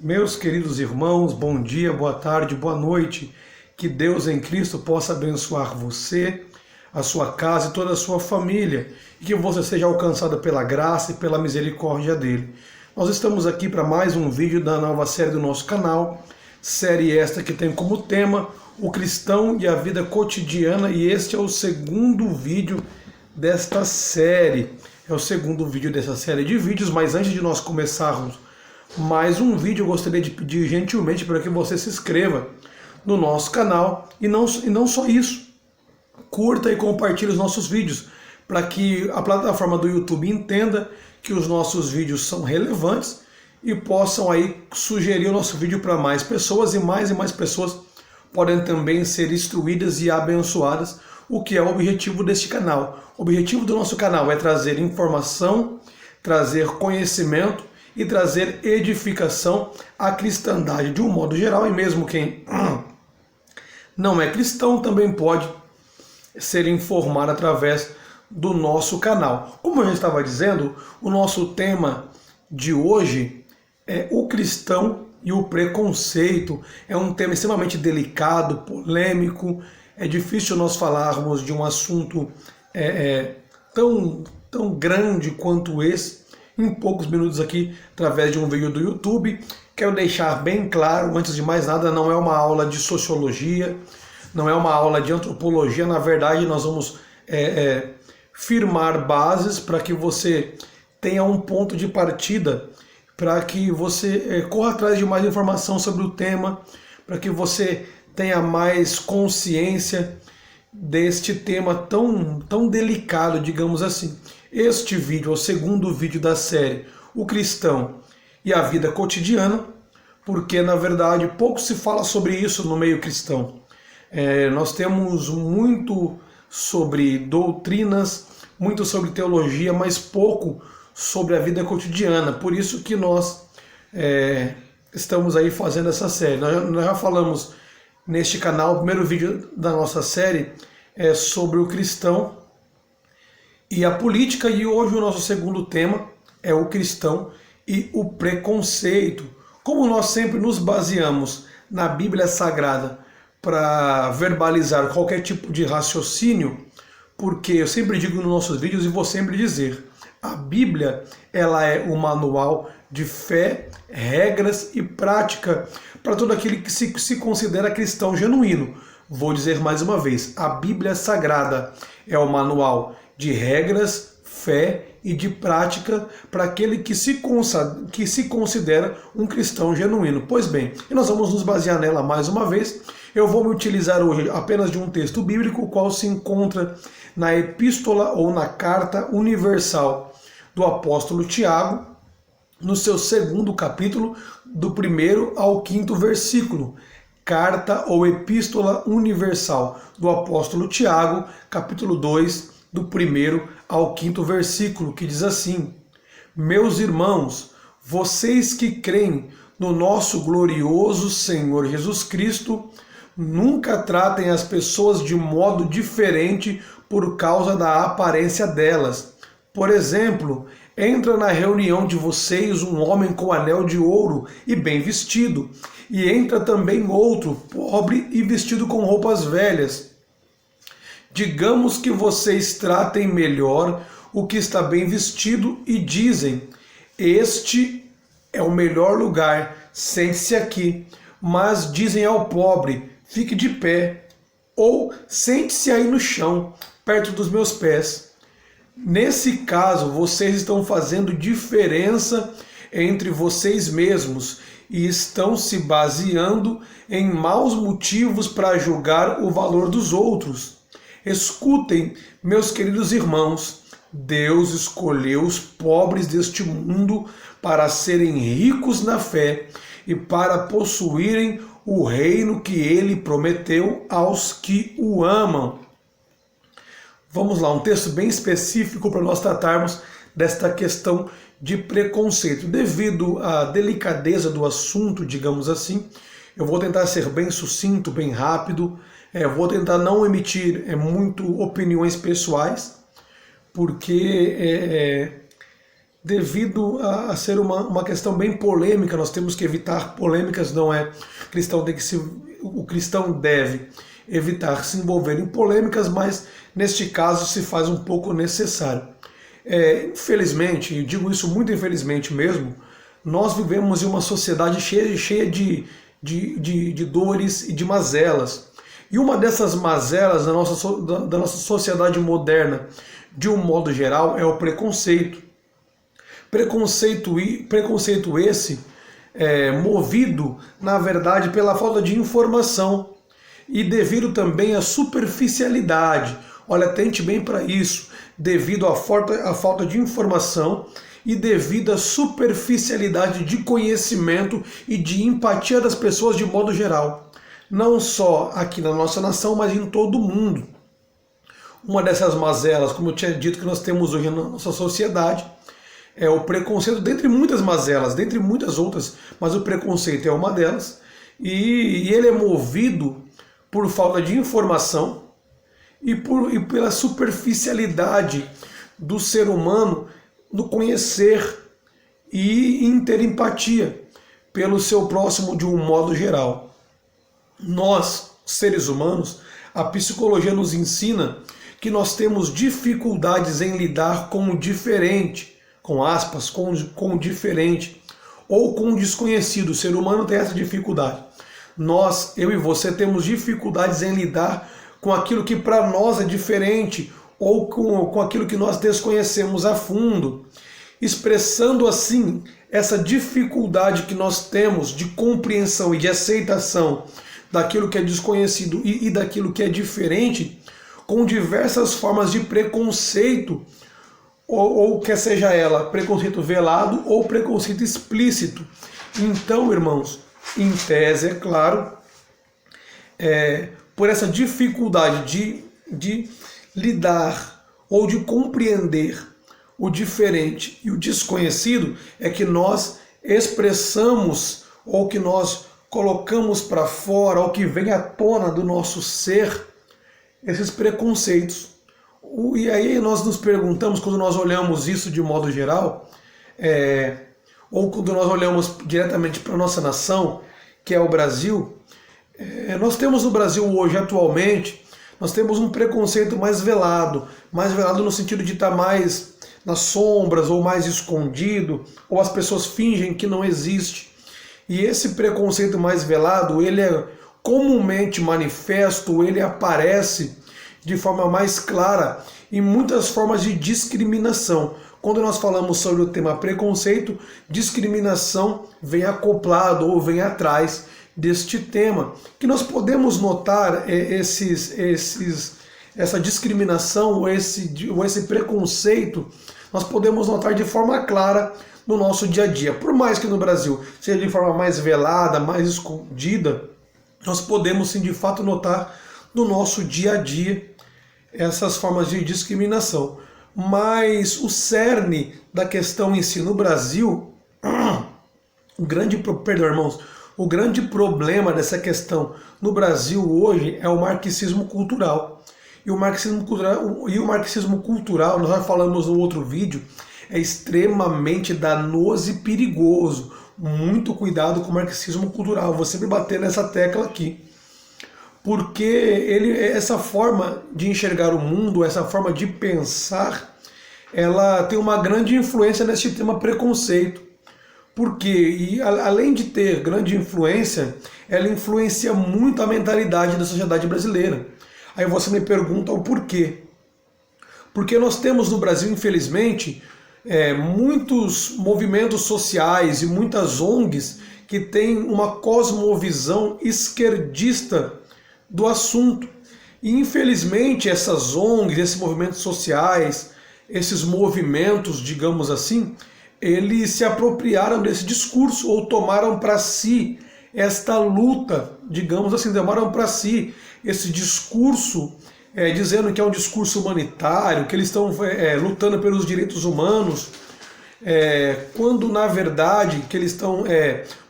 Meus queridos irmãos, bom dia, boa tarde, boa noite. Que Deus em Cristo possa abençoar você, a sua casa e toda a sua família, e que você seja alcançado pela graça e pela misericórdia dele. Nós estamos aqui para mais um vídeo da nova série do nosso canal, série esta que tem como tema o cristão e a vida cotidiana, e este é o segundo vídeo desta série. É o segundo vídeo dessa série de vídeos, mas antes de nós começarmos mais um vídeo, eu gostaria de pedir gentilmente para que você se inscreva no nosso canal e não só isso, curta e compartilhe os nossos vídeos para que a plataforma do YouTube entenda que os nossos vídeos são relevantes e possam aí sugerir o nosso vídeo para mais pessoas e mais pessoas podem também ser instruídas e abençoadas, o que é o objetivo deste canal. O objetivo do nosso canal é trazer informação, trazer conhecimento e trazer edificação à cristandade de um modo geral, e mesmo quem não é cristão também pode ser informado através do nosso canal. Como eu já estava dizendo, o nosso tema de hoje é o cristão e o preconceito. É um tema extremamente delicado, polêmico, é difícil nós falarmos de um assunto tão grande quanto esse em poucos minutos aqui, através de um vídeo do YouTube. Quero deixar bem claro, antes de mais nada, não é uma aula de sociologia, não é uma aula de antropologia. Na verdade, nós vamos firmar bases para que você tenha um ponto de partida, para que você corra atrás de mais informação sobre o tema, para que você tenha mais consciência deste tema tão delicado, digamos assim. Este vídeo é o segundo vídeo da série O Cristão e a Vida Cotidiana, porque na verdade pouco se fala sobre isso no meio cristão. Nós temos muito sobre doutrinas, muito sobre teologia, mas pouco sobre a vida cotidiana. Por isso que nós estamos aí fazendo essa série. Nós já falamos neste canal, o primeiro vídeo da nossa série é sobre o cristão e a política, e hoje o nosso segundo tema é o cristão e o preconceito. Como nós sempre nos baseamos na Bíblia Sagrada para verbalizar qualquer tipo de raciocínio, porque eu sempre digo nos nossos vídeos e vou sempre dizer, a Bíblia ela é o manual de fé, regras e prática para todo aquele que se considera cristão genuíno. Vou dizer mais uma vez, a Bíblia Sagrada é o manual de regras, fé e de prática para aquele que se considera um cristão genuíno. Pois bem, e nós vamos nos basear nela mais uma vez. Eu vou me utilizar hoje apenas de um texto bíblico, o qual se encontra na epístola ou na carta universal do apóstolo Tiago, no seu segundo capítulo, do 1º ao 5º versículo. Carta ou epístola universal do apóstolo Tiago, capítulo 2, do 1º ao 5º versículo, que diz assim: Meus irmãos, vocês que creem no nosso glorioso Senhor Jesus Cristo, nunca tratem as pessoas de modo diferente por causa da aparência delas. Por exemplo, entra na reunião de vocês um homem com anel de ouro e bem vestido, e entra também outro, pobre e vestido com roupas velhas. Digamos que vocês tratem melhor o que está bem vestido e dizem: este é o melhor lugar, sente-se aqui. Mas dizem ao pobre: fique de pé, ou sente-se aí no chão, perto dos meus pés. Nesse caso, vocês estão fazendo diferença entre vocês mesmos e estão se baseando em maus motivos para julgar o valor dos outros. Escutem, meus queridos irmãos, Deus escolheu os pobres deste mundo para serem ricos na fé e para possuírem o reino que ele prometeu aos que o amam. Vamos lá, um texto bem específico para nós tratarmos desta questão de preconceito. Devido à delicadeza do assunto, digamos assim, eu vou tentar ser bem sucinto, bem rápido. Vou tentar não emitir muito opiniões pessoais, porque devido a ser uma questão bem polêmica. Nós temos que evitar polêmicas, não é? O cristão deve evitar se envolver em polêmicas, mas neste caso se faz um pouco necessário. Infelizmente, e digo isso muito infelizmente mesmo, nós vivemos em uma sociedade cheia de dores e de mazelas. E uma dessas mazelas da nossa sociedade moderna, de um modo geral, é o preconceito. Preconceito esse movido, na verdade, pela falta de informação e devido também à superficialidade. Olha, atente bem para isso, devido à falta de informação e devido à superficialidade de conhecimento e de empatia das pessoas de modo geral. Não só aqui na nossa nação, mas em todo o mundo. Uma dessas mazelas, como eu tinha dito, que nós temos hoje na nossa sociedade, é o preconceito, dentre muitas mazelas, dentre muitas outras, mas o preconceito é uma delas, e ele é movido por falta de informação e pela superficialidade do ser humano no conhecer e em ter empatia pelo seu próximo de um modo geral. Nós, seres humanos, a psicologia nos ensina que nós temos dificuldades em lidar com o diferente, com aspas, com o diferente, ou com o desconhecido. O ser humano tem essa dificuldade. Nós, eu e você, temos dificuldades em lidar com aquilo que para nós é diferente, ou com aquilo que nós desconhecemos a fundo, expressando assim essa dificuldade que nós temos de compreensão e de aceitação daquilo que é desconhecido e daquilo que é diferente, com diversas formas de preconceito, ou quer seja ela preconceito velado ou preconceito explícito. Então, irmãos, em tese, é claro, por essa dificuldade de lidar ou de compreender o diferente e o desconhecido, é que nós expressamos ou que nós colocamos para fora, ou que vem à tona do nosso ser, esses preconceitos. E aí nós nos perguntamos, quando nós olhamos isso de modo geral, ou quando nós olhamos diretamente para a nossa nação, que é o Brasil, nós temos no Brasil hoje, atualmente, nós temos um preconceito mais velado no sentido de estar mais nas sombras, ou mais escondido, ou as pessoas fingem que não existe. E esse preconceito mais velado, ele é comumente manifesto, ele aparece de forma mais clara em muitas formas de discriminação. Quando nós falamos sobre o tema preconceito, discriminação vem acoplado ou vem atrás deste tema, que nós podemos notar essa discriminação ou esse preconceito, nós podemos notar de forma clara no nosso dia a dia. Por mais que no Brasil seja de forma mais velada, mais escondida, nós podemos sim de fato notar no nosso dia a dia essas formas de discriminação. Mas o cerne da questão em si no Brasil, o grande problema dessa questão no Brasil hoje é o marxismo cultural. E o marxismo cultural, nós já falamos no outro vídeo, é extremamente danoso e perigoso. Muito cuidado com o marxismo cultural. Vou sempre bater nessa tecla aqui. Porque essa forma de enxergar o mundo, essa forma de pensar, ela tem uma grande influência nesse tema preconceito. Porque, além de ter grande influência, ela influencia muito a mentalidade da sociedade brasileira. Aí você me pergunta o porquê. Porque nós temos no Brasil, infelizmente, muitos movimentos sociais e muitas ONGs que têm uma cosmovisão esquerdista do assunto. E infelizmente essas ONGs, esses movimentos sociais, esses movimentos, digamos assim, eles se apropriaram desse discurso ou tomaram para si esta luta, digamos assim, tomaram para si esse discurso, dizendo que é um discurso humanitário, que eles estão lutando pelos direitos humanos, quando na verdade que eles estão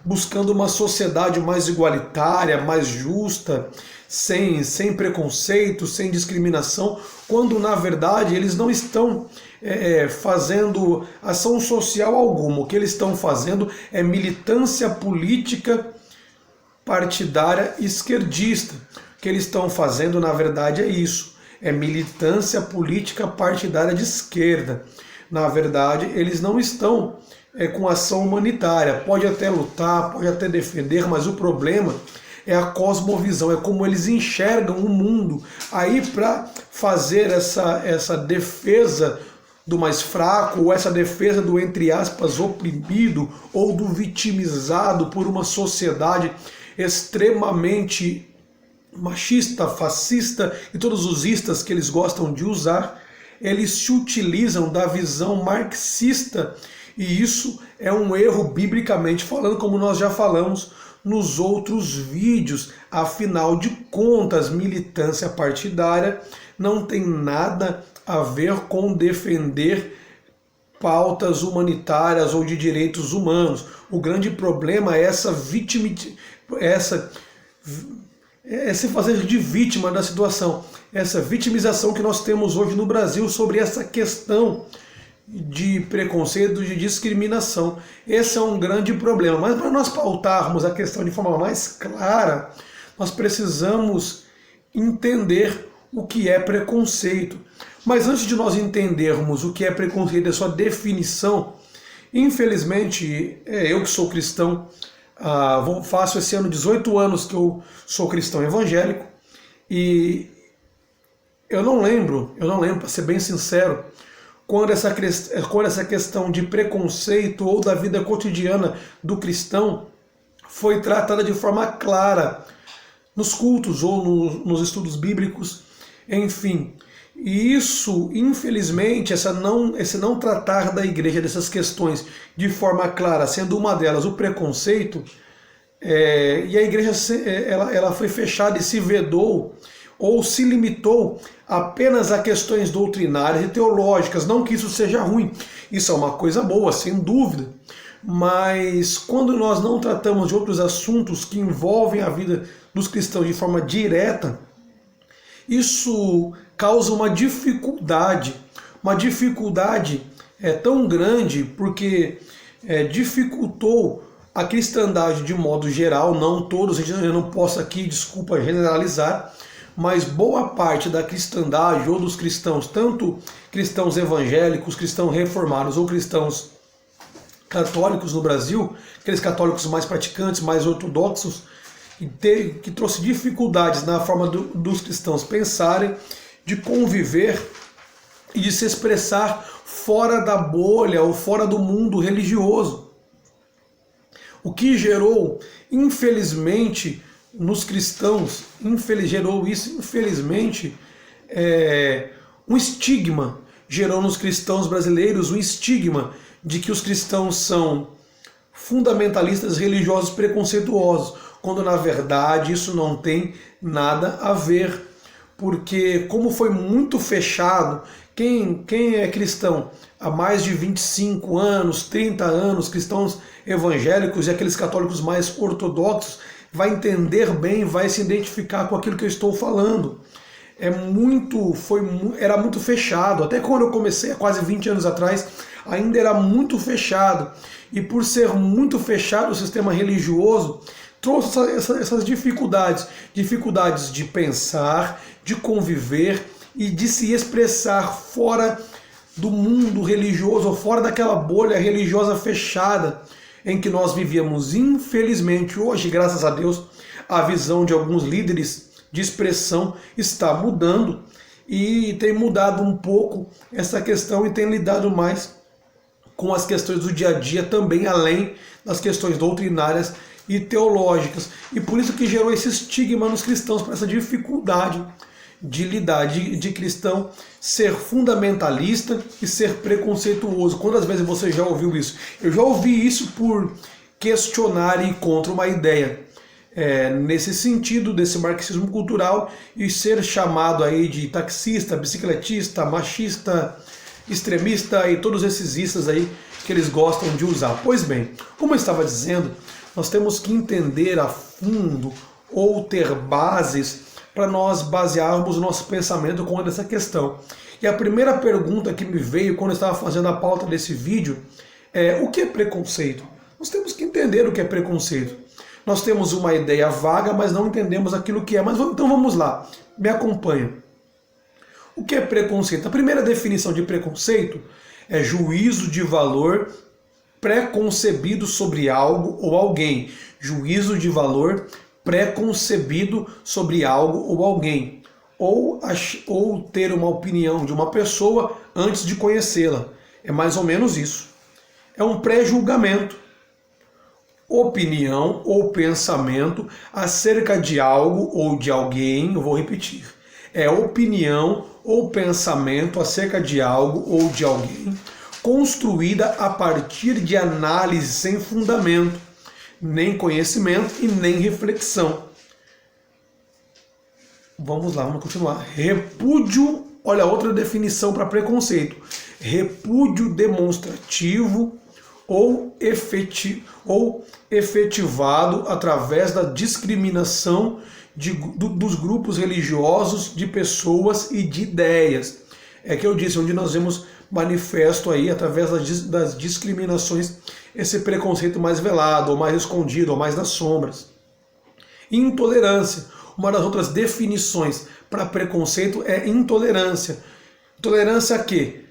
buscando uma sociedade mais igualitária, mais justa, sem preconceito, sem discriminação, quando na verdade eles não estão fazendo ação social alguma. O que eles estão fazendo é militância política partidária esquerdista. O que eles estão fazendo na verdade é isso, é militância política partidária de esquerda. Na verdade, eles não estão com ação humanitária. Pode até lutar, pode até defender, mas o problema é a cosmovisão, é como eles enxergam o mundo. Aí, para fazer essa defesa do mais fraco, ou essa defesa do, entre aspas, oprimido, ou do vitimizado por uma sociedade extremamente machista, fascista e todos os istas que eles gostam de usar, eles se utilizam da visão marxista, e isso é um erro biblicamente falando, como nós já falamos nos outros vídeos. Afinal de contas, militância partidária não tem nada a ver com defender pautas humanitárias ou de direitos humanos. O grande problema é se fazer de vítima da situação, essa vitimização que nós temos hoje no Brasil sobre essa questão de preconceito, de discriminação. Esse é um grande problema. Mas para nós pautarmos a questão de forma mais clara, nós precisamos entender o que é preconceito. Mas antes de nós entendermos o que é preconceito, a sua definição, infelizmente, eu que sou cristão, faço esse ano 18 anos que eu sou cristão evangélico, e eu não lembro, para ser bem sincero, quando essa questão de preconceito ou da vida cotidiana do cristão foi tratada de forma clara nos cultos ou nos estudos bíblicos, enfim. E isso, infelizmente, esse não tratar da igreja dessas questões de forma clara, sendo uma delas o preconceito, e a igreja ela foi fechada e se vedou ou se limitou apenas a questões doutrinárias e teológicas. Não que isso seja ruim, isso é uma coisa boa, sem dúvida, mas quando nós não tratamos de outros assuntos que envolvem a vida dos cristãos de forma direta, isso causa uma dificuldade tão grande, porque dificultou a cristandade de modo geral, não todos, eu não posso aqui, desculpa, generalizar, mas boa parte da cristandade ou dos cristãos, tanto cristãos evangélicos, cristãos reformados ou cristãos católicos no Brasil, aqueles católicos mais praticantes, mais ortodoxos, que trouxe dificuldades na forma dos cristãos pensarem, de conviver e de se expressar fora da bolha ou fora do mundo religioso. O que gerou, infelizmente, nos cristãos, infelizmente, um estigma, gerou nos cristãos brasileiros um estigma de que os cristãos são fundamentalistas religiosos preconceituosos, quando na verdade isso não tem nada a ver, porque como foi muito fechado, quem é cristão há mais de 25 anos, 30 anos, cristãos evangélicos e aqueles católicos mais ortodoxos, vai entender bem, vai se identificar com aquilo que eu estou falando. Era muito fechado, até quando eu comecei há quase 20 anos atrás, ainda era muito fechado, e por ser muito fechado o sistema religioso, trouxe essas dificuldades de pensar, de conviver e de se expressar fora do mundo religioso, ou fora daquela bolha religiosa fechada em que nós vivíamos. Infelizmente, hoje, graças a Deus, a visão de alguns líderes de expressão está mudando, e tem mudado um pouco essa questão e tem lidado mais com as questões do dia a dia também, além das questões doutrinárias e teológicas. E por isso que gerou esse estigma nos cristãos, por essa dificuldade de lidar, de cristão ser fundamentalista e ser preconceituoso. Quantas vezes você já ouviu isso? Eu já ouvi isso por questionar e ir contra uma ideia. Nesse sentido, desse marxismo cultural, e ser chamado aí de taxista, bicicletista, machista, extremista e todos esses istas aí que eles gostam de usar. Pois bem, como eu estava dizendo, nós temos que entender a fundo ou ter bases para nós basearmos o nosso pensamento com essa questão. E a primeira pergunta que me veio quando eu estava fazendo a pauta desse vídeo é: o que é preconceito? Nós temos que entender o que é preconceito. Nós temos uma ideia vaga, mas não entendemos aquilo que é. Mas então vamos lá, me acompanha. O que é preconceito? A primeira definição de preconceito é juízo de valor preconcebido sobre algo ou alguém. Juízo de valor preconcebido sobre algo ou alguém. Ou ter uma opinião de uma pessoa antes de conhecê-la. É mais ou menos isso. É um pré-julgamento. Opinião ou pensamento acerca de algo ou de alguém, eu vou repetir. É opinião ou pensamento acerca de algo ou de alguém, construída a partir de análise sem fundamento, nem conhecimento e nem reflexão. Vamos lá, vamos continuar. Repúdio, olha outra definição para preconceito. Repúdio demonstrativo ou efetivado através da discriminação dos grupos religiosos, de pessoas e de ideias. É que eu disse, onde nós vemos manifesto aí, através das discriminações, esse preconceito mais velado, ou mais escondido, ou mais nas sombras. Intolerância. Uma das outras definições para preconceito é intolerância. Intolerância a quê?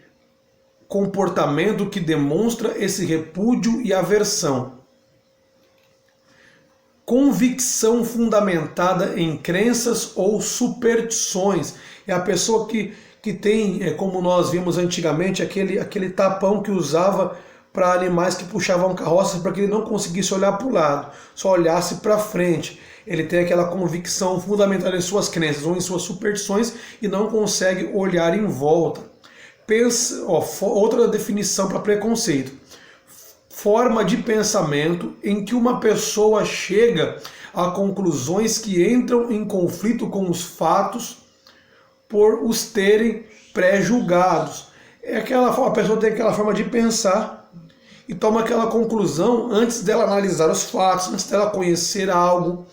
Comportamento que demonstra esse repúdio e aversão. Convicção fundamentada em crenças ou superstições. É a pessoa que tem, como nós vimos antigamente, aquele tapão que usava para animais que puxavam carroças para que ele não conseguisse olhar para o lado, só olhasse para frente. Ele tem aquela convicção fundamentada em suas crenças ou em suas superstições e não consegue olhar em volta. Outra definição para preconceito: forma de pensamento em que uma pessoa chega a conclusões que entram em conflito com os fatos por os terem pré-julgados. A pessoa tem aquela forma de pensar e toma aquela conclusão antes dela analisar os fatos, antes dela conhecer algo,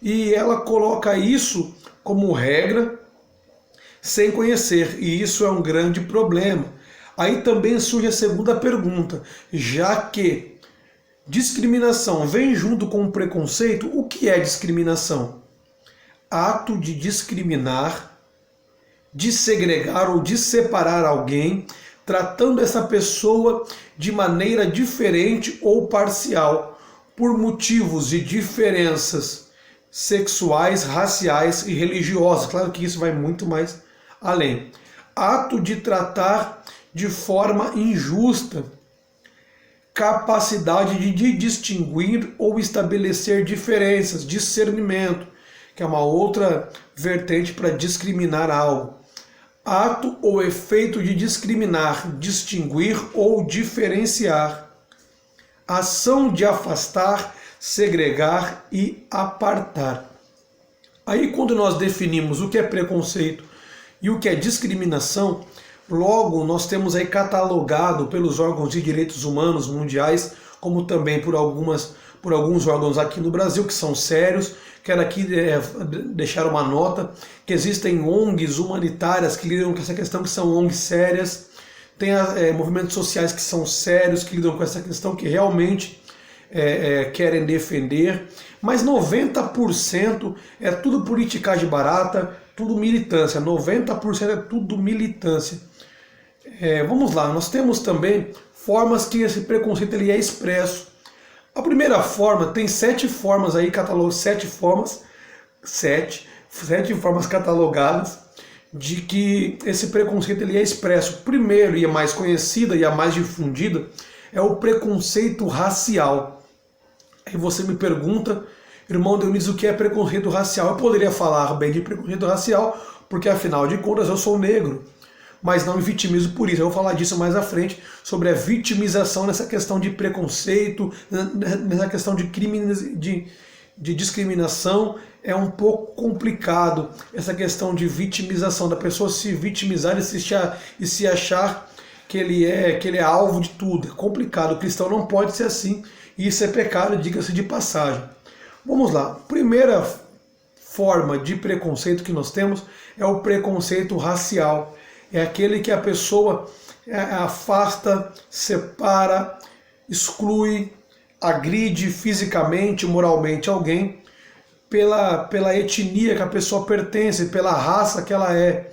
e ela coloca isso como regra sem conhecer, e isso é um grande problema. Aí também surge a segunda pergunta: já que discriminação vem junto com preconceito, o que é discriminação? Ato de discriminar, de segregar ou de separar alguém, tratando essa pessoa de maneira diferente ou parcial, por motivos de diferenças sexuais, raciais e religiosas. Claro que isso vai muito mais além. Ato de tratar de forma injusta, capacidade de distinguir ou estabelecer diferenças, discernimento, que é uma outra vertente para discriminar algo. Ato ou efeito de discriminar, distinguir ou diferenciar. Ação de afastar, segregar e apartar. Aí, quando nós definimos o que é preconceito e o que é discriminação, logo nós temos aí catalogado pelos órgãos de direitos humanos mundiais, como também por alguns órgãos aqui no Brasil que são sérios. Quero aqui deixar uma nota que existem ONGs humanitárias que lidam com essa questão, que são ONGs sérias. Tem movimentos sociais que são sérios, que lidam com essa questão, que realmente querem defender. Mas 90% é tudo politicagem barata, tudo militância. 90% é tudo militância. Vamos lá, nós temos também formas que esse preconceito ele é expresso. A primeira forma, tem 7 formas aí, sete formas catalogadas de que esse preconceito ele é expresso. Primeiro, e a mais conhecida e a mais difundida, é o preconceito racial. Aí você me pergunta, irmão Dionísio, o que é preconceito racial? Eu poderia falar bem de preconceito racial, porque afinal de contas eu sou negro, mas não me vitimizo por isso. Eu vou falar disso mais à frente, sobre a vitimização nessa questão de preconceito, nessa questão de discriminação. É um pouco complicado essa questão de vitimização, da pessoa se vitimizar e se achar que ele é alvo de tudo. É complicado. O cristão não pode ser assim. E isso é pecado, diga-se de passagem. Vamos lá. Primeira forma de preconceito que nós temos é o preconceito racial. É aquele que a pessoa afasta, separa, exclui, agride fisicamente, moralmente alguém pela etnia que a pessoa pertence, pela raça que ela é.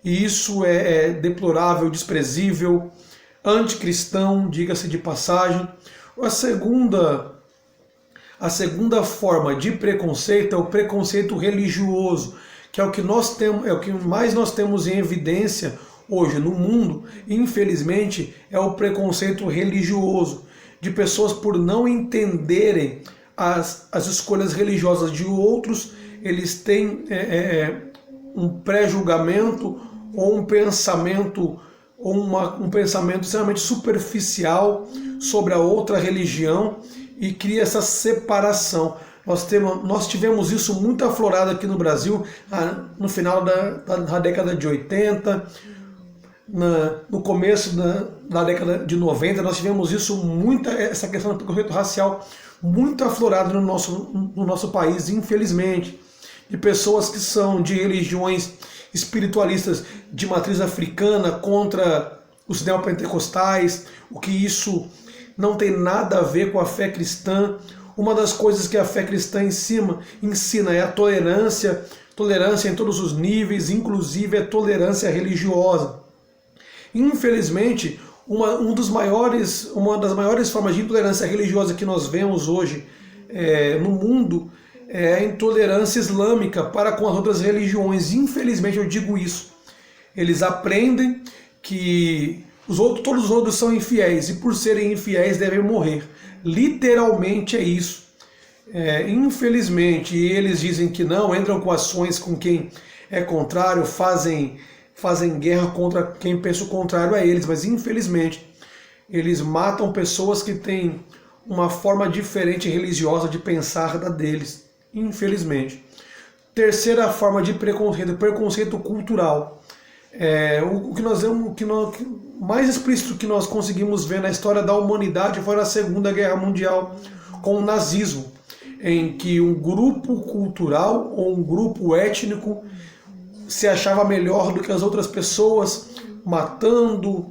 E isso é deplorável, desprezível, anticristão, diga-se de passagem. A segunda forma de preconceito é o preconceito religioso, que é o que nós temos, é o que mais nós temos em evidência hoje no mundo, infelizmente, é o preconceito religioso, de pessoas por não entenderem as escolhas religiosas de outros, eles têm um pré-julgamento ou um pensamento extremamente superficial sobre a outra religião e cria essa separação. Nós tivemos isso muito aflorado aqui no Brasil no final da década de 80, no começo da década de 90, nós tivemos isso essa questão do preconceito racial muito aflorada no nosso país, infelizmente, de pessoas que são de religiões espiritualistas de matriz africana contra os neopentecostais, o que isso não tem nada a ver com a fé cristã. Uma das coisas que a fé cristã ensina é a tolerância em todos os níveis, inclusive a tolerância religiosa. Infelizmente, uma das maiores formas de intolerância religiosa que nós vemos hoje no mundo é a intolerância islâmica para com as outras religiões. Infelizmente eu digo isso. Eles aprendem que todos os outros são infiéis e por serem infiéis devem morrer. Literalmente é isso. Infelizmente, eles dizem que não, entram com ações com quem é contrário, fazem guerra contra quem pensa o contrário a eles, mas infelizmente eles matam pessoas que têm uma forma diferente religiosa de pensar da deles, infelizmente. Terceira forma de preconceito cultural. O mais explícito que nós conseguimos ver na história da humanidade foi na Segunda Guerra Mundial, com o nazismo, em que um grupo cultural ou um grupo étnico se achava melhor do que as outras pessoas, matando,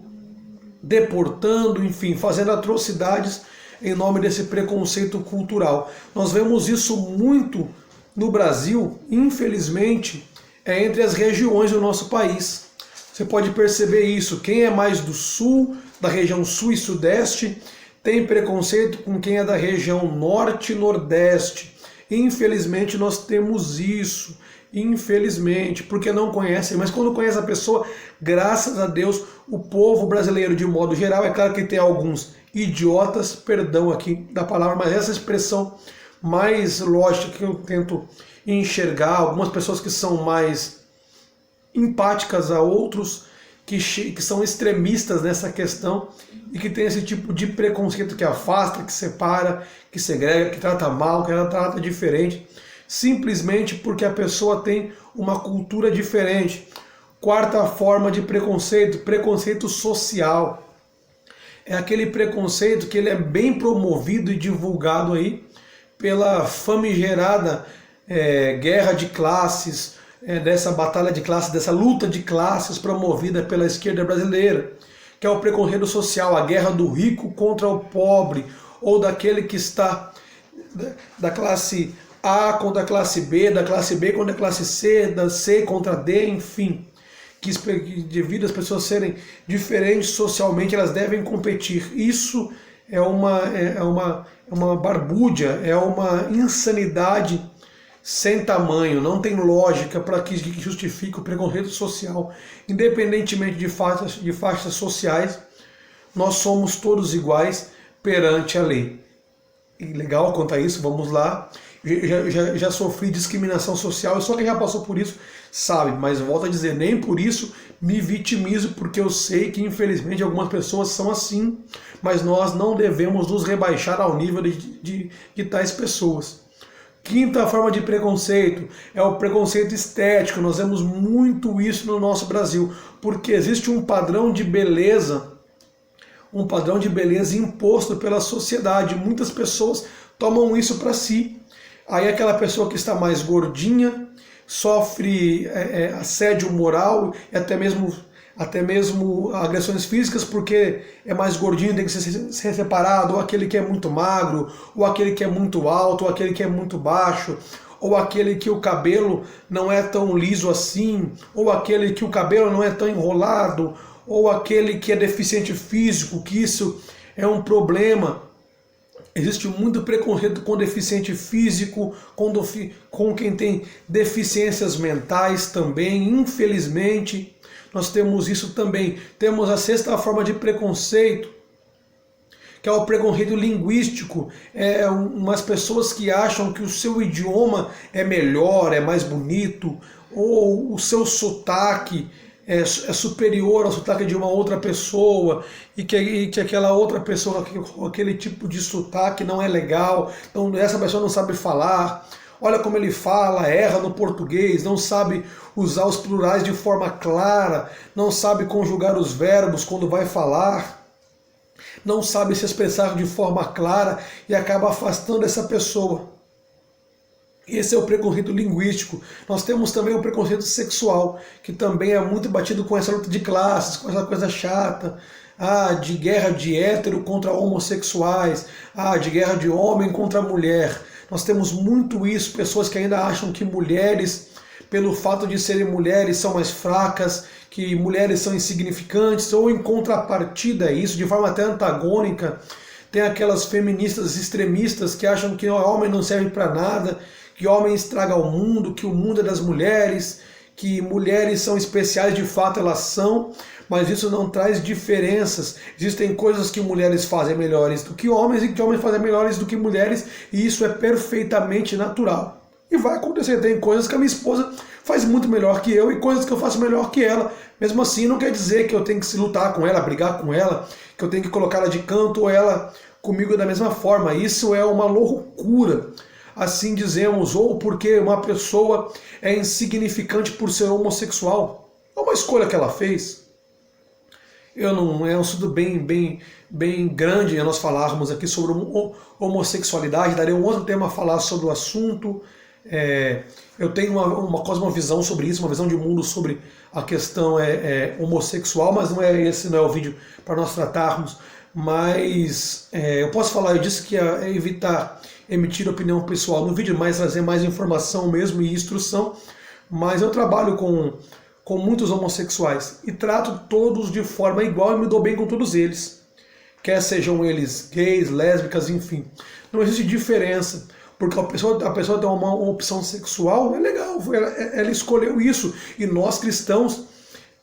deportando, enfim, fazendo atrocidades em nome desse preconceito cultural. Nós vemos isso muito no Brasil, infelizmente, entre as regiões do nosso país. Você pode perceber isso. Quem é mais do sul, da região sul e sudeste, tem preconceito com quem é da região norte e nordeste. Infelizmente nós temos isso. Infelizmente, porque não conhecem, mas quando conhece a pessoa, graças a Deus, o povo brasileiro de modo geral, é claro que tem alguns idiotas, perdão aqui da palavra, mas essa expressão mais lógica que eu tento enxergar, algumas pessoas que são mais empáticas a outros, que são extremistas nessa questão e que tem esse tipo de preconceito que afasta, que separa, que segrega, que trata mal, que trata diferente, simplesmente porque a pessoa tem uma cultura diferente. Quarta forma de preconceito social. É aquele preconceito que ele é bem promovido e divulgado aí pela famigerada guerra de classes, dessa batalha de classes, dessa luta de classes promovida pela esquerda brasileira, que é o preconceito social, a guerra do rico contra o pobre, ou daquele que está da classe A contra a classe B, da classe B contra a classe C, da C contra a D, enfim, que devido às pessoas serem diferentes socialmente, elas devem competir. Isso é uma barbúdia, é uma insanidade sem tamanho, não tem lógica para que justifique o preconceito social. Independentemente de faixas sociais, nós somos todos iguais perante a lei. E legal quanto a isso, vamos lá. Já sofri discriminação social, só quem já passou por isso sabe, mas volto a dizer, nem por isso me vitimizo, porque eu sei que infelizmente algumas pessoas são assim, mas nós não devemos nos rebaixar ao nível de tais pessoas. Quinta forma de preconceito é o preconceito estético. Nós vemos muito isso no nosso Brasil, porque existe um padrão de beleza um padrão de beleza imposto pela sociedade. Muitas pessoas tomam isso para si. Aí aquela pessoa que está mais gordinha sofre assédio moral e até mesmo agressões físicas, porque é mais gordinho, tem que ser separado, ou aquele que é muito magro, ou aquele que é muito alto, ou aquele que é muito baixo, ou aquele que o cabelo não é tão liso assim, ou aquele que o cabelo não é tão enrolado, ou aquele que é deficiente físico, que isso é um problema. Existe muito preconceito com deficiente físico, com quem tem deficiências mentais também, infelizmente. Nós temos isso também. Temos a sexta forma de preconceito, que é o preconceito linguístico. É umas pessoas que acham que o seu idioma é melhor, é mais bonito, ou o seu sotaque é superior ao sotaque de uma outra pessoa, e que aquela outra pessoa com aquele tipo de sotaque não é legal, então essa pessoa não sabe falar. Olha como ele fala, erra no português, não sabe usar os plurais de forma clara, não sabe conjugar os verbos quando vai falar, não sabe se expressar de forma clara e acaba afastando essa pessoa. Esse é o preconceito linguístico. Nós temos também o preconceito sexual, que também é muito batido com essa luta de classes, com essa coisa chata, de guerra de hétero contra homossexuais, de guerra de homem contra mulher. Nós temos muito isso, pessoas que ainda acham que mulheres, pelo fato de serem mulheres, são mais fracas, que mulheres são insignificantes, ou em contrapartida a isso, de forma até antagônica, tem aquelas feministas extremistas que acham que o homem não serve para nada, que homem estraga o mundo, que o mundo é das mulheres, que mulheres são especiais, de fato elas são, mas isso não traz diferenças. Existem coisas que mulheres fazem melhores do que homens e que homens fazem melhores do que mulheres, e isso é perfeitamente natural. E vai acontecer, tem coisas que a minha esposa faz muito melhor que eu e coisas que eu faço melhor que ela. Mesmo assim, não quer dizer que eu tenho que se lutar com ela, brigar com ela, que eu tenho que colocá-la de canto ou ela comigo da mesma forma. Isso é uma loucura. Assim dizemos, ou porque uma pessoa é insignificante por ser homossexual. É uma escolha que ela fez. É um assunto bem grande nós falarmos aqui sobre homossexualidade. Daria um outro tema a falar sobre o assunto. Eu tenho uma cosmovisão sobre isso, uma visão de mundo sobre a questão homossexual, mas esse não é o vídeo para nós tratarmos. Mas eu posso falar, eu disse que ia evitar emitir opinião pessoal no vídeo, mas trazer mais informação mesmo e instrução. Mas eu trabalho com muitos homossexuais e trato todos de forma igual e me dou bem com todos eles. Quer sejam eles gays, lésbicas, enfim. Não existe diferença, porque a pessoa tem uma opção sexual, é legal, ela escolheu isso. E nós cristãos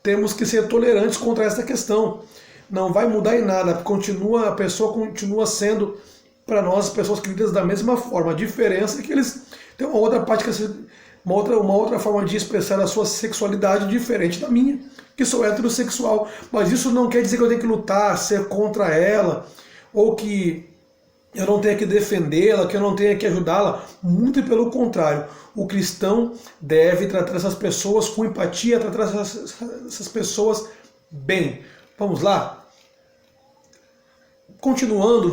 temos que ser tolerantes contra essa questão. Não vai mudar em nada, a pessoa continua sendo, para nós, pessoas queridas da mesma forma. A diferença é que eles têm uma outra prática, uma outra forma de expressar a sua sexualidade diferente da minha, que sou heterossexual. Mas isso não quer dizer que eu tenho que lutar, ser contra ela, ou que eu não tenha que defendê-la, que eu não tenha que ajudá-la. Muito pelo contrário. O cristão deve tratar essas pessoas com empatia, tratar essas pessoas bem. Vamos lá? Continuando,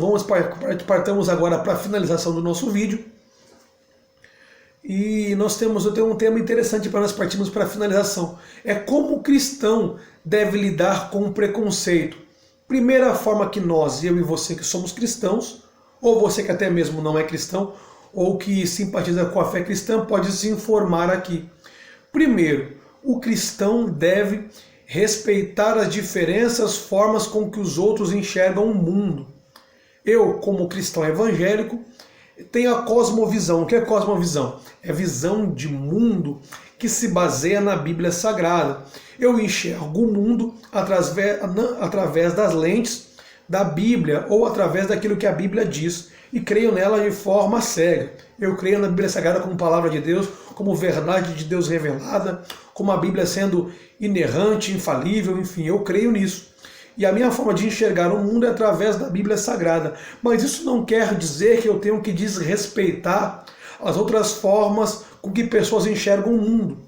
partamos agora para a finalização do nosso vídeo. E eu tenho um tema interessante para nós partirmos para a finalização. É como o cristão deve lidar com o preconceito. Primeira forma que nós, eu e você que somos cristãos, ou você que até mesmo não é cristão, ou que simpatiza com a fé cristã, pode se informar aqui. Primeiro, o cristão deve respeitar as diferentes formas com que os outros enxergam o mundo. Eu, como cristão evangélico, tenho a cosmovisão. O que é cosmovisão? É visão de mundo que se baseia na Bíblia Sagrada. Eu enxergo o mundo através das lentes da Bíblia ou através daquilo que a Bíblia diz e creio nela de forma cega. Eu creio na Bíblia Sagrada como palavra de Deus, como verdade de Deus revelada, como a Bíblia sendo inerrante, infalível, enfim, eu creio nisso. E a minha forma de enxergar o mundo é através da Bíblia Sagrada. Mas isso não quer dizer que eu tenho que desrespeitar as outras formas com que pessoas enxergam o mundo.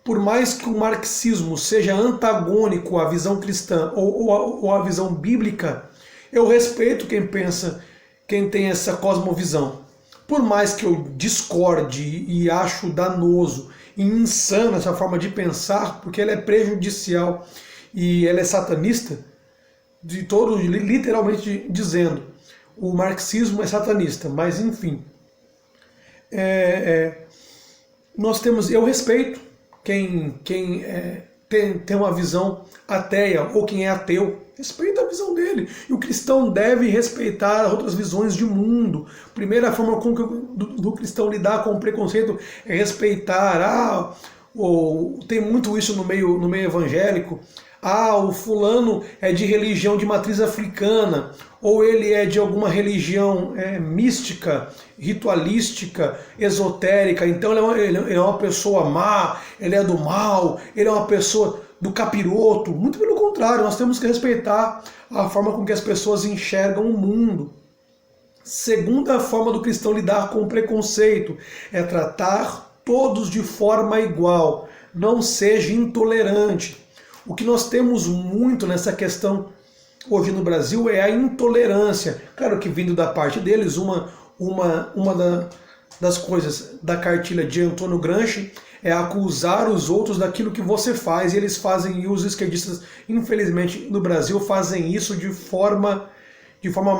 por mais que o marxismo seja antagônico à visão cristã ou à visão bíblica, eu respeito quem pensa, quem tem essa cosmovisão. Por mais que eu discorde e acho danoso e insano essa forma de pensar, porque ela é prejudicial e ela é satanista, de todo, literalmente dizendo, o marxismo é satanista, mas enfim. Nós temos, eu respeito quem tem uma visão ateia ou quem é ateu, respeita a visão dele. E o cristão deve respeitar outras visões de mundo. Primeira forma do cristão lidar com o preconceito é respeitar. Tem muito isso no meio evangélico. O fulano é de religião de matriz africana, ou ele é de alguma religião mística, ritualística, esotérica, então ele é uma pessoa má, ele é do mal, ele é uma pessoa do capiroto. Muito pelo contrário, nós temos que respeitar a forma com que as pessoas enxergam o mundo. Segunda forma do cristão lidar com o preconceito é tratar todos de forma igual, não seja intolerante. O que nós temos muito nessa questão hoje no Brasil é a intolerância. Claro que vindo da parte deles, uma das coisas da cartilha de Antônio Gramsci é acusar os outros daquilo que você faz, e eles fazem, e os esquerdistas, infelizmente, no Brasil, fazem isso de forma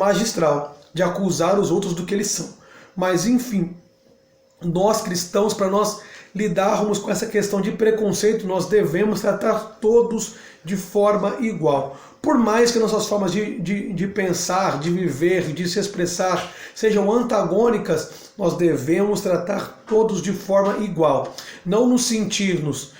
magistral, de acusar os outros do que eles são. Mas, enfim, nós cristãos, para nós lidarmos com essa questão de preconceito, nós devemos tratar todos de forma igual. Por mais que nossas formas de pensar, de viver, de se expressar sejam antagônicas, nós devemos tratar todos de forma igual. Não nos sentirmos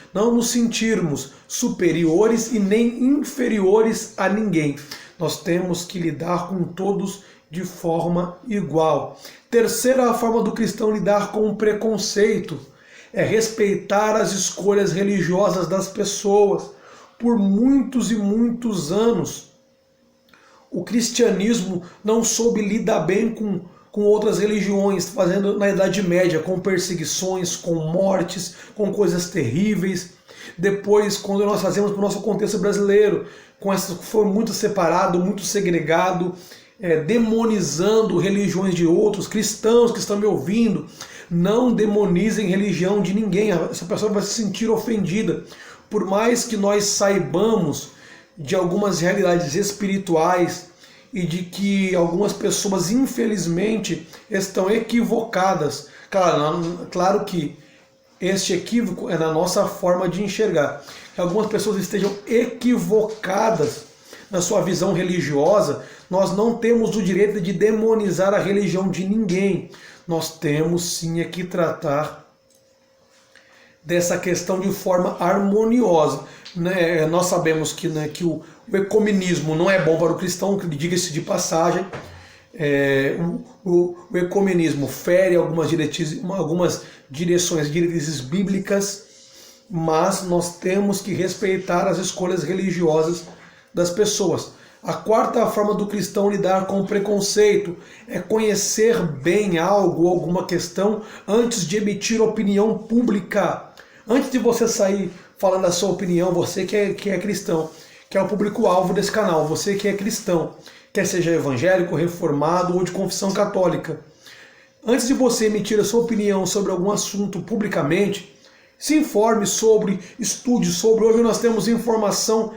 superiores e nem inferiores a ninguém. Nós temos que lidar com todos de forma igual. Terceira forma do cristão lidar com o preconceito é respeitar as escolhas religiosas das pessoas. Por muitos e muitos anos, o cristianismo não soube lidar bem com outras religiões, fazendo na Idade Média, com perseguições, com mortes, com coisas terríveis. Depois, quando nós fazemos para o nosso contexto brasileiro, foi muito separado, muito segregado, demonizando religiões de outros. Cristãos que estão me ouvindo, não demonizem religião de ninguém, essa pessoa vai se sentir ofendida. Por mais que nós saibamos de algumas realidades espirituais e de que algumas pessoas, infelizmente, estão equivocadas. Claro que este equívoco é na nossa forma de enxergar. Que algumas pessoas estejam equivocadas na sua visão religiosa, nós não temos o direito de demonizar a religião de ninguém. Nós temos sim que tratar dessa questão de forma harmoniosa. Nós sabemos que o ecumenismo não é bom para o cristão, diga-se de passagem. O ecumenismo fere algumas diretrizes bíblicas, mas nós temos que respeitar as escolhas religiosas das pessoas. A quarta forma do cristão lidar com o preconceito é conhecer bem algo, alguma questão, antes de emitir opinião pública. Antes de você sair falando a sua opinião, você que é cristão, que é o público-alvo desse canal, você que é cristão, quer seja evangélico, reformado ou de confissão católica, antes de você emitir a sua opinião sobre algum assunto publicamente, se informe sobre, estude sobre. Hoje nós temos informação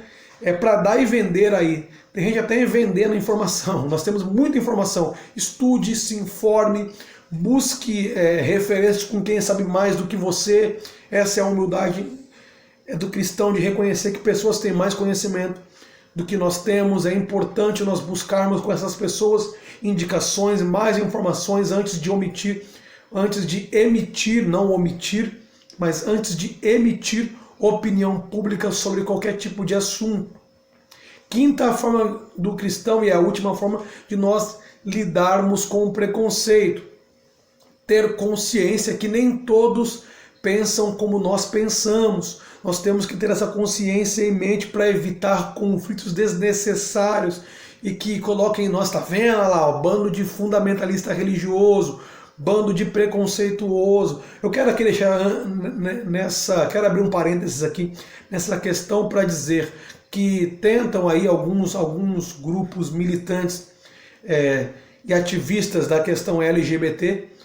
para dar e vender aí. Tem gente até vendendo informação. Nós temos muita informação. Estude, se informe, busque referências com quem sabe mais do que você. Essa é a humildade do cristão, de reconhecer que pessoas têm mais conhecimento do que nós temos. É importante nós buscarmos com essas pessoas indicações, mais informações antes de emitir, não omitir, mas antes de emitir opinião pública sobre qualquer tipo de assunto. Quinta forma do cristão, e a última forma de nós lidarmos com o preconceito: ter consciência que nem todos pensam como nós pensamos. Nós temos que ter essa consciência em mente para evitar conflitos desnecessários e que coloquem em nós, tá vendo lá, o bando de fundamentalista religioso, bando de preconceituoso. Eu quero aqui deixar quero abrir um parênteses aqui nessa questão para dizer que tentam aí alguns grupos militantes e ativistas da questão LGBTQ,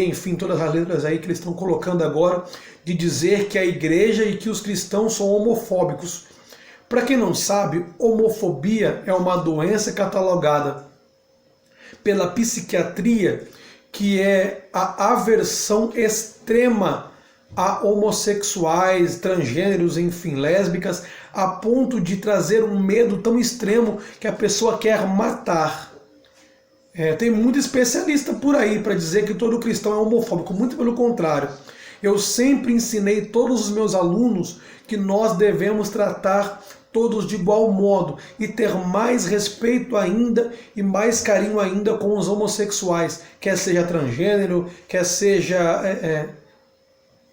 enfim, todas as letras aí que eles estão colocando agora, de dizer que a igreja e que os cristãos são homofóbicos. Para quem não sabe, homofobia é uma doença catalogada pela psiquiatria, que é a aversão extrema a homossexuais, transgêneros, enfim, lésbicas, a ponto de trazer um medo tão extremo que a pessoa quer matar. Tem muito especialista por aí para dizer que todo cristão é homofóbico, muito pelo contrário. Eu sempre ensinei todos os meus alunos que nós devemos tratar todos de igual modo e ter mais respeito ainda e mais carinho ainda com os homossexuais, quer seja transgênero, quer seja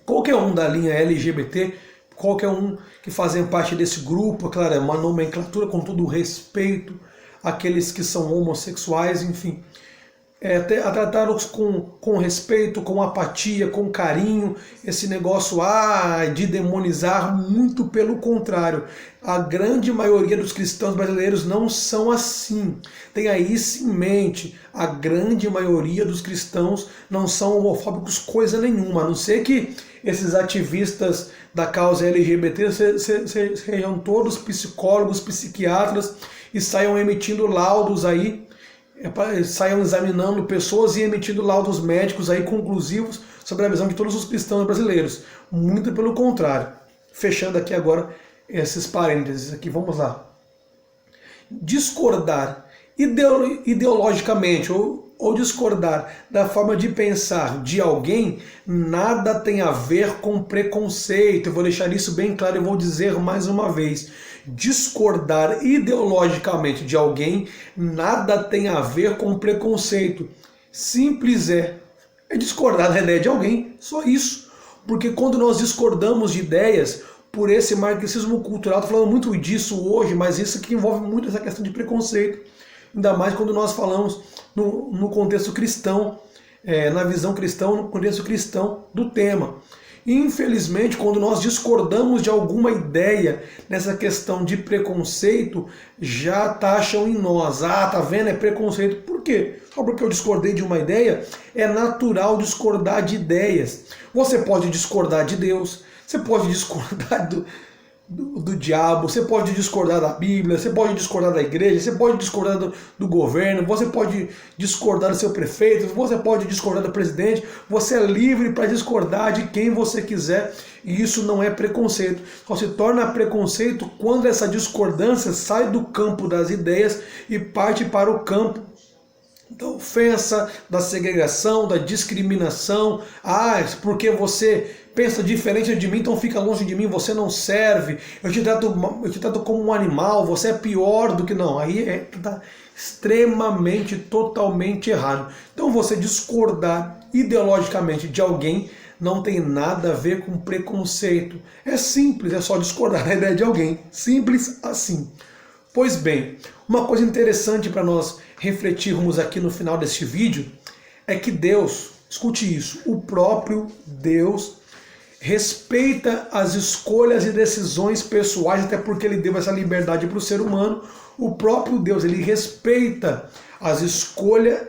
qualquer um da linha LGBT, qualquer um que fazem parte desse grupo, claro, é uma nomenclatura com todo o respeito àqueles que são homossexuais, enfim. A tratá-los com respeito, com apatia, com carinho, esse negócio de demonizar, muito pelo contrário. A grande maioria dos cristãos brasileiros não são assim. Tenha isso em mente, a grande maioria dos cristãos não são homofóbicos coisa nenhuma, a não ser que esses ativistas da causa LGBT sejam todos psicólogos, psiquiatras e saiam emitindo laudos aí, saiam examinando pessoas e emitindo laudos médicos aí conclusivos sobre a visão de todos os cristãos brasileiros. Muito pelo contrário. Fechando aqui agora esses parênteses aqui, vamos lá. Discordar ideologicamente ou discordar da forma de pensar de alguém nada tem a ver com preconceito. Eu vou deixar isso bem claro e vou dizer mais uma vez. Discordar ideologicamente de alguém nada tem a ver com preconceito. Simples é discordar da ideia de alguém, só isso. Porque quando nós discordamos de ideias por esse marxismo cultural, estou falando muito disso hoje, mas isso que envolve muito essa questão de preconceito, ainda mais quando nós falamos no contexto cristão, na visão cristã, no contexto cristão do tema. Infelizmente, quando nós discordamos de alguma ideia nessa questão de preconceito, já taxam em nós. Tá vendo? É preconceito. Por quê? Só porque eu discordei de uma ideia, é natural discordar de ideias. Você pode discordar de Deus, você pode discordar do diabo, você pode discordar da Bíblia, você pode discordar da igreja, você pode discordar do governo, você pode discordar do seu prefeito, você pode discordar do presidente, você é livre para discordar de quem você quiser e isso não é preconceito. Só se torna preconceito quando essa discordância sai do campo das ideias e parte para o campo da ofensa, da segregação, da discriminação. Porque você pensa diferente de mim, então fica longe de mim, você não serve, eu te trato como um animal, você é pior do que... Não, aí está extremamente, totalmente errado. Então você discordar ideologicamente de alguém não tem nada a ver com preconceito. É simples, é só discordar da ideia de alguém. Simples assim. Pois bem, uma coisa interessante para nós refletirmos aqui no final deste vídeo é que Deus, escute isso, o próprio Deus respeita as escolhas e decisões pessoais, até porque ele deu essa liberdade para o ser humano. O próprio Deus, ele respeita as escolhas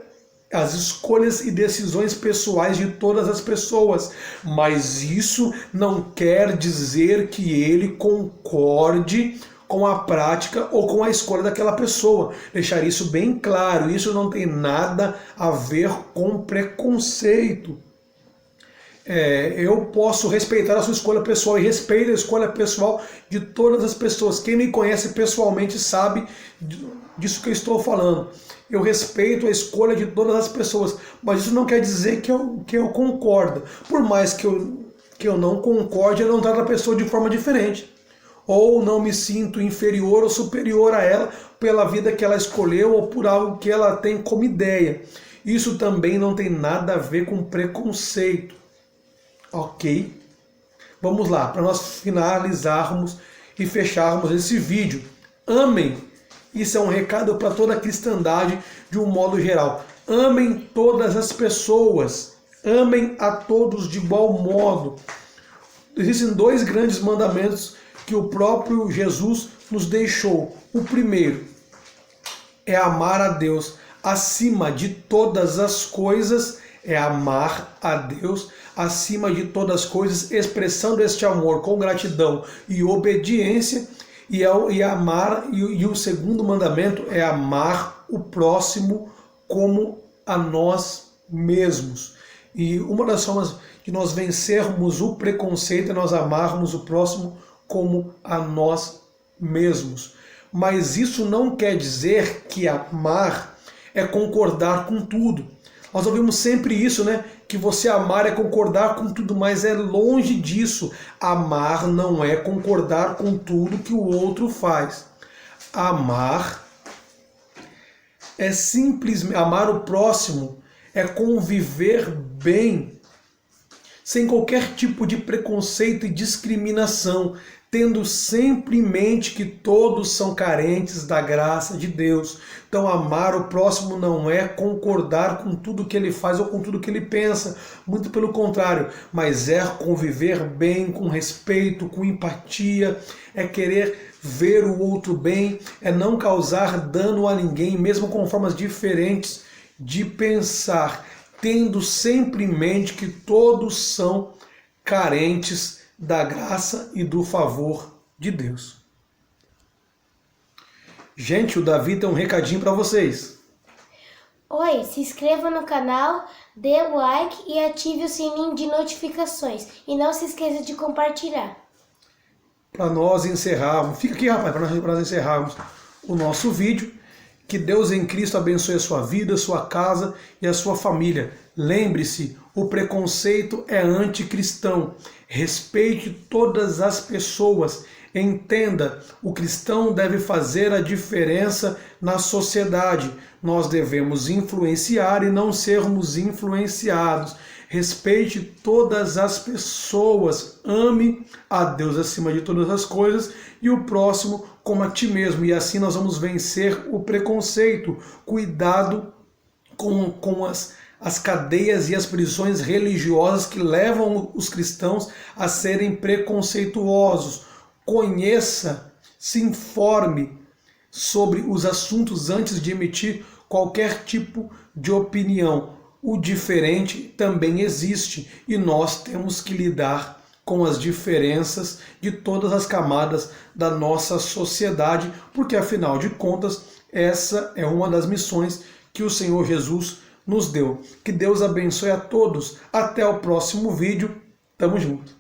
e decisões pessoais de todas as pessoas, mas isso não quer dizer que ele concorde com a prática ou com a escolha daquela pessoa. Deixar isso bem claro, isso não tem nada a ver com preconceito. Eu posso respeitar a sua escolha pessoal e respeito a escolha pessoal de todas as pessoas. Quem me conhece pessoalmente sabe disso que eu estou falando. Eu respeito a escolha de todas as pessoas, mas isso não quer dizer que eu concordo. Por mais que eu não concorde, eu não trato a pessoa de forma diferente. Ou não me sinto inferior ou superior a ela pela vida que ela escolheu ou por algo que ela tem como ideia. Isso também não tem nada a ver com preconceito. Ok? Vamos lá, para nós finalizarmos e fecharmos esse vídeo. Amem! Isso é um recado para toda a cristandade de um modo geral. amem todas as pessoas, amem a todos de igual modo. Existem dois grandes mandamentos que o próprio Jesus nos deixou. O primeiro é amar a Deus acima de todas as coisas, é amar a Deus acima de todas as coisas, expressando este amor com gratidão e obediência, e o segundo mandamento é amar o próximo como a nós mesmos. E uma das formas de nós vencermos o preconceito é nós amarmos o próximo como a nós mesmos. Mas isso não quer dizer que amar é concordar com tudo. Nós ouvimos sempre isso, né? Que você amar é concordar com tudo, mas é longe disso. Amar não é concordar com tudo que o outro faz. Amar é simplesmente amar o próximo, é conviver bem, sem qualquer tipo de preconceito e discriminação, tendo sempre em mente que todos são carentes da graça de Deus. Então amar o próximo não é concordar com tudo que ele faz ou com tudo que ele pensa, muito pelo contrário, mas é conviver bem, com respeito, com empatia, é querer ver o outro bem, é não causar dano a ninguém, mesmo com formas diferentes de pensar, tendo sempre em mente que todos são carentes da graça e do favor de Deus. Gente, o Davi tem um recadinho para vocês. Oi, se inscreva no canal, dê o like e ative o sininho de notificações. E não se esqueça de compartilhar. Para nós encerrarmos, fica aqui, rapaz, para nós encerrarmos o nosso vídeo. Que Deus em Cristo abençoe a sua vida, a sua casa e a sua família. Lembre-se, o preconceito é anticristão. Respeite todas as pessoas. Entenda, o cristão deve fazer a diferença na sociedade. Nós devemos influenciar e não sermos influenciados. Respeite todas as pessoas, ame a Deus acima de todas as coisas e o próximo como a ti mesmo. E assim nós vamos vencer o preconceito. Cuidado com as cadeias e as prisões religiosas que levam os cristãos a serem preconceituosos. Conheça, se informe sobre os assuntos antes de emitir qualquer tipo de opinião. O diferente também existe e nós temos que lidar com as diferenças de todas as camadas da nossa sociedade, porque afinal de contas, essa é uma das missões que o Senhor Jesus nos deu. Que Deus abençoe a todos. Até o próximo vídeo. Tamo junto.